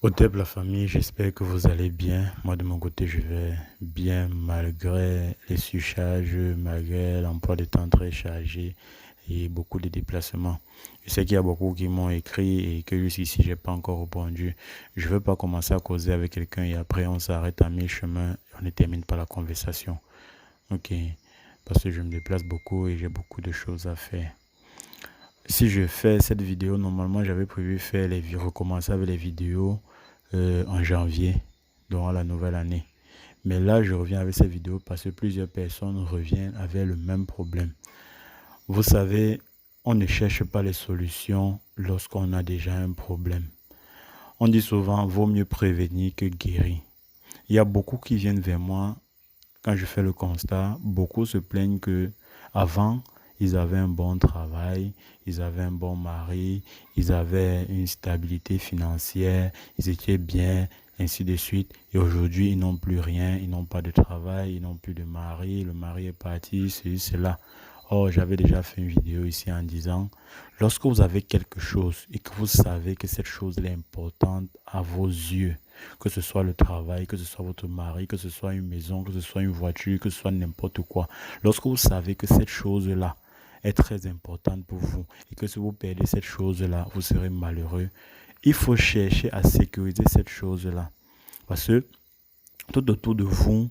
Au top la famille, j'espère que vous allez bien. Moi de mon côté, je vais bien malgré les surcharges, malgré l'emploi de temps très chargé et beaucoup de déplacements. Je sais qu'il y a beaucoup qui m'ont écrit et que jusqu'ici, j'ai pas encore répondu. Je veux pas commencer à causer avec quelqu'un et après on s'arrête à mi-chemin et on ne termine pas la conversation. Ok, parce que je me déplace beaucoup et j'ai beaucoup de choses à faire. Si je fais cette vidéo, normalement j'avais prévu faire recommencer avec les vidéos en janvier, durant la nouvelle année. Mais là, je reviens avec cette vidéo parce que plusieurs personnes reviennent avec le même problème. Vous savez, on ne cherche pas les solutions lorsqu'on a déjà un problème. On dit souvent, vaut mieux prévenir que guérir. Il y a beaucoup qui viennent vers moi quand je fais le constat. Beaucoup se plaignent que avant, ils avaient un bon travail, ils avaient un bon mari, ils avaient une stabilité financière, ils étaient bien, ainsi de suite. Et aujourd'hui, ils n'ont plus rien, ils n'ont pas de travail, ils n'ont plus de mari, le mari est parti, ceci, cela. Or, j'avais déjà fait une vidéo ici en disant, lorsque vous avez quelque chose et que vous savez que cette chose est importante à vos yeux, que ce soit le travail, que ce soit votre mari, que ce soit une maison, que ce soit une voiture, que ce soit n'importe quoi. Lorsque vous savez que cette chose-là est très importante pour vous et que si vous perdez cette chose-là, vous serez malheureux, il faut chercher à sécuriser cette chose-là. Parce que tout autour de vous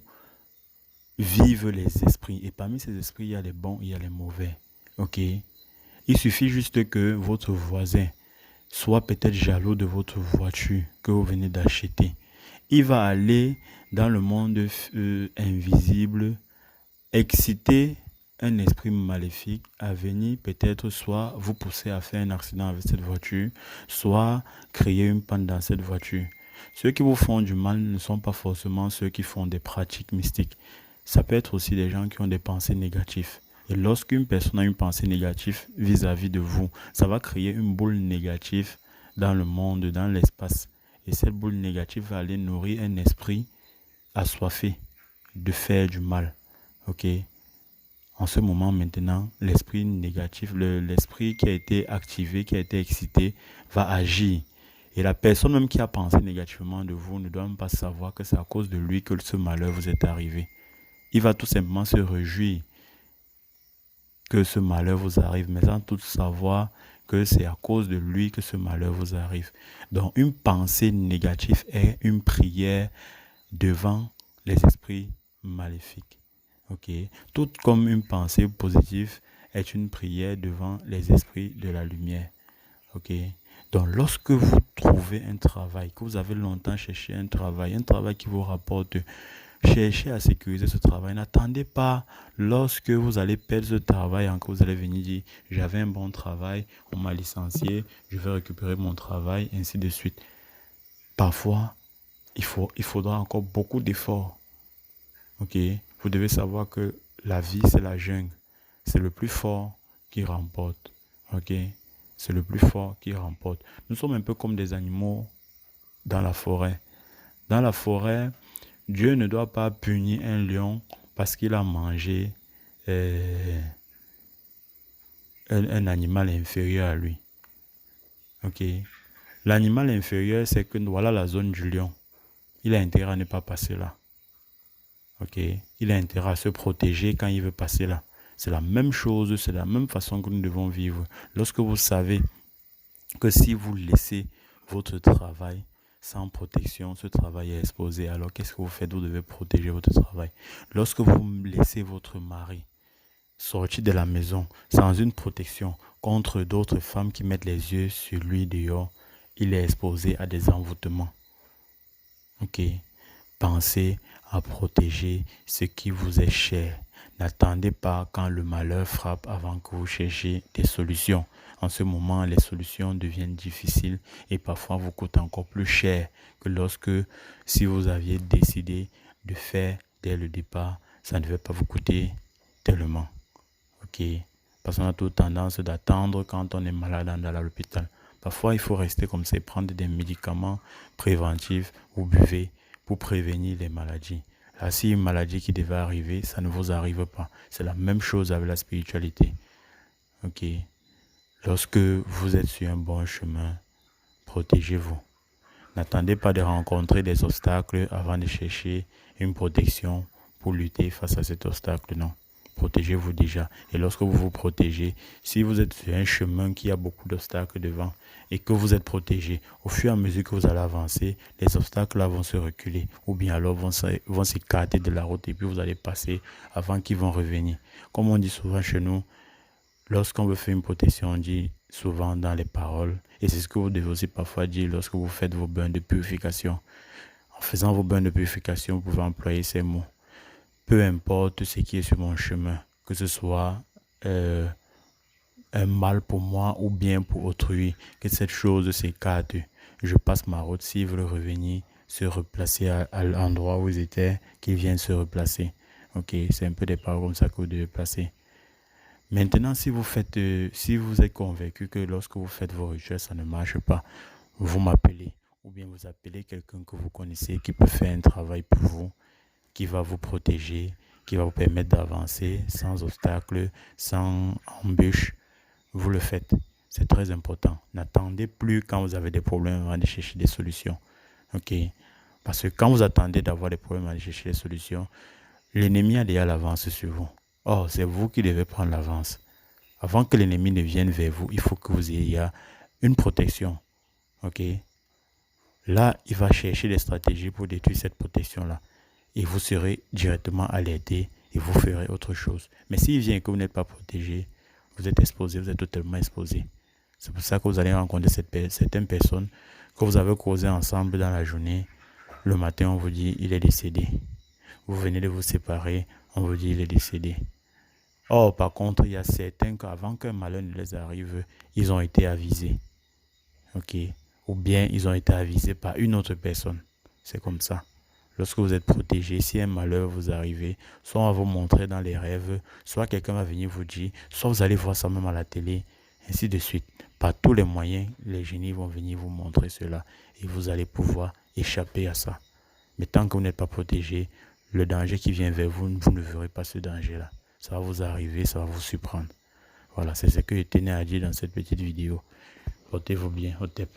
vivent les esprits. Et parmi ces esprits, il y a les bons, il y a les mauvais. Ok? Il suffit juste que votre voisin soit peut-être jaloux de votre voiture que vous venez d'acheter. Il va aller dans le monde invisible, exciter un esprit maléfique à venir peut-être soit vous pousser à faire un accident avec cette voiture, soit créer une panne dans cette voiture. Ceux qui vous font du mal ne sont pas forcément ceux qui font des pratiques mystiques. Ça peut être aussi des gens qui ont des pensées négatives. Et lorsqu'une personne a une pensée négative vis-à-vis de vous, ça va créer une boule négative dans le monde, dans l'espace. Et cette boule négative va aller nourrir un esprit assoiffé de faire du mal. Ok? En ce moment maintenant, l'esprit négatif, l'esprit qui a été activé, qui a été excité, va agir. Et la personne même qui a pensé négativement de vous ne doit même pas savoir que c'est à cause de lui que ce malheur vous est arrivé. Il va tout simplement se réjouir que ce malheur vous arrive, mais sans tout savoir que c'est à cause de lui que ce malheur vous arrive. Donc une pensée négative est une prière devant les esprits maléfiques. Ok? Tout comme une pensée positive est une prière devant les esprits de la lumière. Ok? Donc lorsque vous trouvez un travail, que vous avez longtemps cherché un travail qui vous rapporte, cherchez à sécuriser ce travail. N'attendez pas lorsque vous allez perdre ce travail, que vous allez venir dire, j'avais un bon travail, on m'a licencié, je vais récupérer mon travail, ainsi de suite. Parfois, il faudra encore beaucoup d'efforts. Ok? Vous devez savoir que la vie, c'est la jungle. C'est le plus fort qui remporte. Ok? C'est le plus fort qui remporte. Nous sommes un peu comme des animaux dans la forêt. Dans la forêt, Dieu ne doit pas punir un lion parce qu'il a mangé euh, un animal inférieur à lui. Ok? L'animal inférieur, c'est que voilà la zone du lion. Il a intérêt à ne pas passer là. Ok? Il a intérêt à se protéger quand il veut passer là. C'est la même chose, c'est la même façon que nous devons vivre. Lorsque vous savez que si vous laissez votre travail sans protection, ce travail est exposé. Alors qu'est-ce que vous faites? Vous devez protéger votre travail. Lorsque vous laissez votre mari sortir de la maison sans une protection contre d'autres femmes qui mettent les yeux sur lui dehors, il est exposé à des envoûtements. Ok? Pensez à protéger ce qui vous est cher. N'attendez pas quand le malheur frappe avant que vous cherchiez des solutions. En ce moment, les solutions deviennent difficiles et parfois vous coûtent encore plus cher que lorsque, si vous aviez décidé de faire dès le départ, ça ne devait pas vous coûter tellement. Ok? Parce qu'on a toute tendance d'attendre quand on est malade dans l'hôpital. Parfois, il faut rester comme ça et prendre des médicaments préventifs ou buvez pour prévenir les maladies. Là, si une maladie qui devait arriver, ça ne vous arrive pas. C'est la même chose avec la spiritualité. Ok? Lorsque vous êtes sur un bon chemin, protégez-vous. N'attendez pas de rencontrer des obstacles avant de chercher une protection pour lutter face à cet obstacle, non. Protégez-vous déjà. Et lorsque vous vous protégez, si vous êtes sur un chemin qui a beaucoup d'obstacles devant et que vous êtes protégé, au fur et à mesure que vous allez avancer, les obstacles là vont se reculer ou bien alors vont s'écarter de la route et puis vous allez passer avant qu'ils vont revenir. Comme on dit souvent chez nous, lorsqu'on veut faire une protection, on dit souvent dans les paroles, et c'est ce que vous devez aussi parfois dire lorsque vous faites vos bains de purification. En faisant vos bains de purification, vous pouvez employer ces mots. Peu importe ce qui est sur mon chemin, que ce soit un mal pour moi ou bien pour autrui, que cette chose s'écarte. Je passe ma route, s'ils veulent revenir, se replacer à l'endroit où ils étaient, qu'ils viennent se replacer. Ok, c'est un peu des paroles comme ça que vous devez placer. Maintenant, si vous êtes convaincu que lorsque vous faites vos rituels, ça ne marche pas, vous m'appelez ou bien vous appelez quelqu'un que vous connaissez qui peut faire un travail pour vous, qui va vous protéger, qui va vous permettre d'avancer sans obstacle, sans embûche. Vous le faites. C'est très important. N'attendez plus quand vous avez des problèmes avant de chercher des solutions. Ok? Parce que quand vous attendez d'avoir des problèmes avant de chercher des solutions, l'ennemi a déjà l'avance sur vous. Or, c'est vous qui devez prendre l'avance. Avant que l'ennemi ne vienne vers vous, il faut que vous ayez une protection. Ok? Là, il va chercher des stratégies pour détruire cette protection-là. Et vous serez directement alerté et vous ferez autre chose. Mais s'il vient et que vous n'êtes pas protégé, vous êtes exposé, vous êtes totalement exposé. C'est pour ça que vous allez rencontrer certaines personnes que vous avez causé ensemble dans la journée. Le matin, on vous dit il est décédé. Vous venez de vous séparer, on vous dit il est décédé. Or, par contre, il y a certains qu'avant qu'un malheur ne les arrive, ils ont été avisés. Ok? Ou bien ils ont été avisés par une autre personne. C'est comme ça. Lorsque vous êtes protégé, si un malheur vous arrive, soit on va vous montrer dans les rêves, soit quelqu'un va venir vous dire, soit vous allez voir ça même à la télé, ainsi de suite. Par tous les moyens, les génies vont venir vous montrer cela et vous allez pouvoir échapper à ça. Mais tant que vous n'êtes pas protégé, le danger qui vient vers vous, vous ne verrez pas ce danger-là. Ça va vous arriver, ça va vous surprendre. Voilà, c'est ce que je tenais à dire dans cette petite vidéo. Portez-vous bien, au TEP.